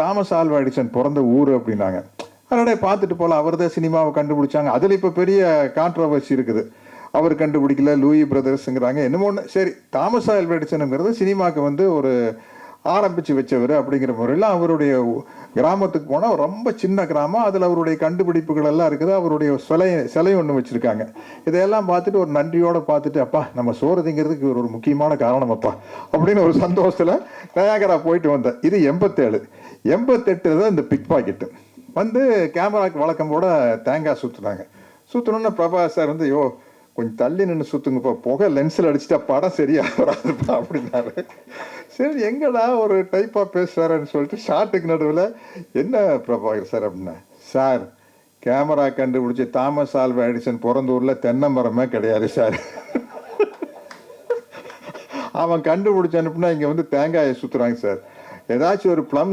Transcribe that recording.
Thomas Alva Edison பிறந்த ஊர் அப்படின்னாங்க. அதனால பார்த்துட்டு போல அவர் தான் சினிமாவை கண்டுபிடிச்சாங்க. அதில் இப்போ பெரிய கான்ட்ரவர்சி இருக்குது. அவர் கண்டுபிடிக்கல, லூயி பிரதர்ஸுங்கிறாங்க, என்னமோ ஒன்று. சரி, தாமஸ் ஆல்வா எடிசனுங்கிறது சினிமாவுக்கு வந்து ஒரு ஆரம்பித்து வச்சவர் அப்படிங்கிற முறையில் அவருடைய கிராமத்துக்கு போனால் ரொம்ப சின்ன கிராமம். அதில் அவருடைய கண்டுபிடிப்புகள் எல்லாம் இருக்குது. அவருடைய சிலை ஒன்று வச்சுருக்காங்க. இதையெல்லாம் பார்த்துட்டு ஒரு நன்றியோடு பார்த்துட்டு, அப்பா நம்ம சோறு திங்கிறதுக்கு ஒரு முக்கியமான காரணம் அப்பா அப்படின்னு ஒரு சந்தோஷத்தில் நயாகரா போயிட்டு வந்தேன். இது 88 தான் இந்த பிக் பாக்கெட்டு வந்து கேமராக்கு வழக்கம் போட தேங்காய் சுற்றுனாங்க. சுற்றணுன்னு பிரபாஸ் சார் வந்து, யோ கொஞ்சம் தள்ளி நின்று சுற்றுங்கப்பா, புகை லென்ஸில் அடிச்சுட்டா படம் சரியாக வராதுப்பா அப்படின்னாரு. சரி, எங்கடா ஒரு டைப்பாக பேசுவாருன்னு சொல்லிட்டு ஷார்ட்டுக்கு நடுவில், என்ன பிரபாகர் சார் அப்படின்னா, சார் கேமரா கண்டுபிடிச்சி தாமஸ் ஆல்வா எடிசன் பிறந்த ஊரில் தென்னை மரமே கிடையாது சார். அவன் கண்டுபிடிச்சி அனுப்புனா இங்கே வந்து தேங்காயை சுற்றுறாங்க சார். ஏதாச்சும் ஒரு ப்ளம்